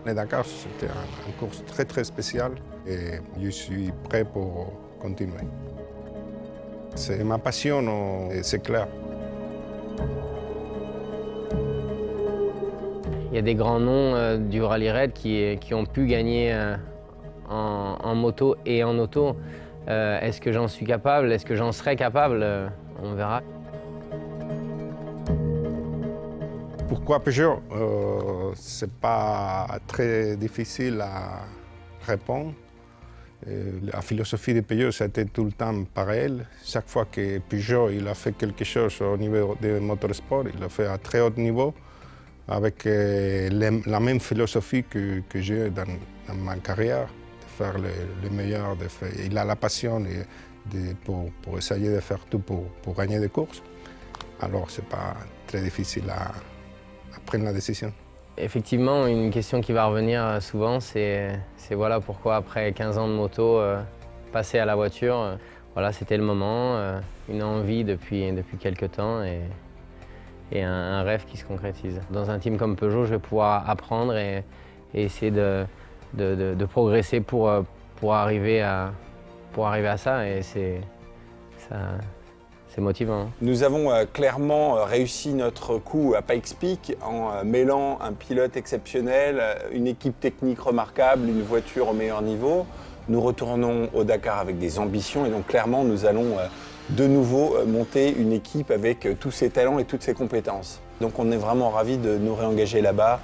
Le Dakar, c'était une course très spéciale et je suis prêt pour continuer. C'est ma passion, c'est clair. Il y a des grands noms du rallye raid qui ont pu gagner en moto et en auto. Est-ce que j'en suis capable? Est-ce que j'en serai capable? On verra. Pourquoi Peugeot? C'est pas très difficile à répondre. La philosophie de Peugeot, c'était tout le temps pareil. Chaque fois que Peugeot il a fait quelque chose au niveau des motorsport, il l'a fait à très haut niveau, avec la même philosophie que j'ai dans ma carrière, de faire le meilleur. Il a la passion pour essayer de faire tout pour gagner des courses. Alors, c'est pas très difficile à prendre la décision. Effectivement, une question qui va revenir souvent, c'est voilà, pourquoi après 15 ans de moto, passer à la voiture. Voilà, c'était le moment, une envie depuis quelques temps et un rêve qui se concrétise. Dans un team comme Peugeot, je vais pouvoir apprendre et essayer de progresser pour arriver à ça, et c'est motivant. Nous avons clairement réussi notre coup à Pikes Peak en mêlant un pilote exceptionnel, une équipe technique remarquable, une voiture au meilleur niveau. Nous retournons au Dakar avec des ambitions et donc clairement nous allons de nouveau monter une équipe avec tous ses talents et toutes ses compétences. Donc on est vraiment ravis de nous réengager là-bas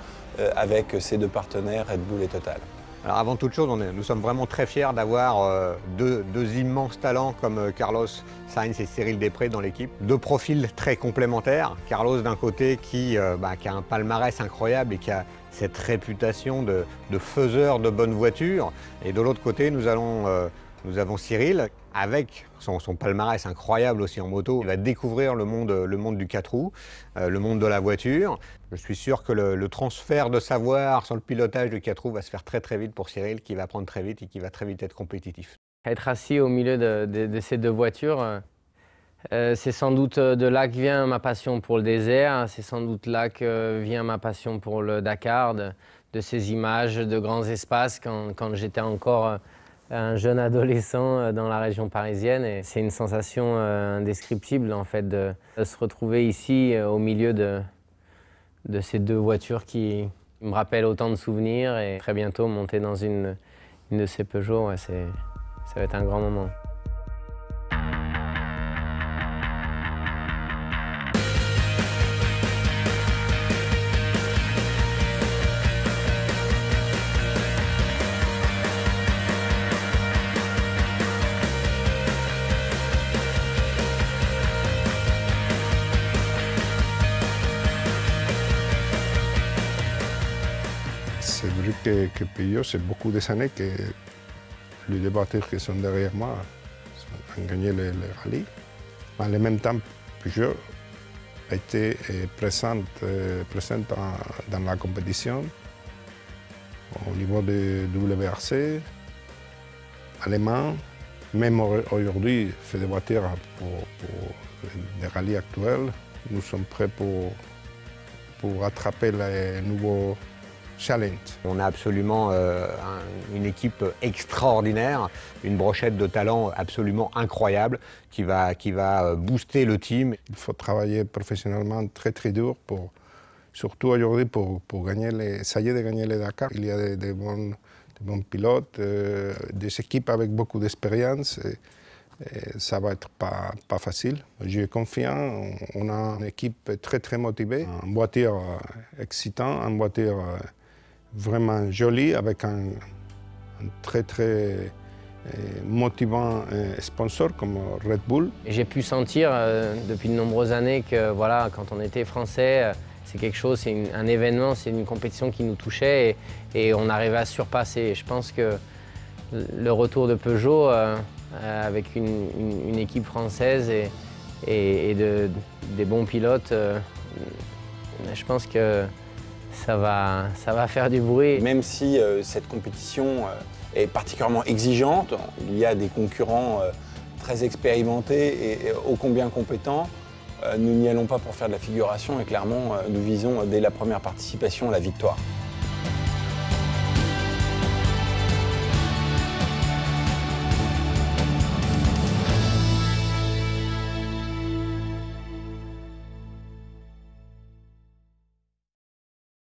avec ces deux partenaires, Red Bull et Total. Alors avant toute chose, nous sommes vraiment très fiers d'avoir deux immenses talents comme Carlos Sainz et Cyril Després dans l'équipe. Deux profils très complémentaires. Carlos d'un côté qui a un palmarès incroyable et qui a cette réputation de faiseur de bonnes voitures. Et de l'autre côté, nous avons Cyril avec son palmarès incroyable aussi en moto. Il va découvrir le monde du 4 roues, le monde de la voiture. Je suis sûr que le transfert de savoir sur le pilotage du 4 roues va se faire très vite pour Cyril, qui va apprendre très vite et qui va très vite être compétitif. Être assis au milieu de ces deux voitures, c'est sans doute de là que vient ma passion pour le désert, c'est sans doute là que vient ma passion pour le Dakar, de ces images de grands espaces quand j'étais encore un jeune adolescent dans la région parisienne. Et c'est une sensation indescriptible en fait de se retrouver ici au milieu de ces deux voitures qui me rappellent autant de souvenirs, et très bientôt monter dans une de ces Peugeot, ouais, ça va être un grand moment. C'est vrai que Peugeot, c'est beaucoup des années que les deux voitures qui sont derrière moi ont gagné le rallye. En même temps, Peugeot a été présente dans la compétition au niveau de WRC, allemand. Même aujourd'hui, fait des voitures pour les rallyes actuels. Nous sommes prêts pour attraper les nouveaux challenge. On a absolument une équipe extraordinaire, une brochette de talents absolument incroyable qui va booster le team. Il faut travailler professionnellement très dur, surtout aujourd'hui pour essayer de gagner les Dakar. Il y a des bons pilotes, des équipes avec beaucoup d'expérience. Ça va être pas facile. Je suis confiant, on a une équipe très motivée, une voiture excitante, une voiture vraiment jolie, avec un très motivant sponsor comme Red Bull. J'ai pu sentir depuis de nombreuses années que voilà, quand on était français, c'est quelque chose, c'est un événement, c'est une compétition qui nous touchait et on arrivait à surpasser. Et je pense que le retour de Peugeot avec une équipe française et des bons pilotes, je pense que ça va faire du bruit. Même si cette compétition est particulièrement exigeante, il y a des concurrents très expérimentés et ô combien compétents, nous n'y allons pas pour faire de la figuration et clairement nous visons dès la première participation la victoire.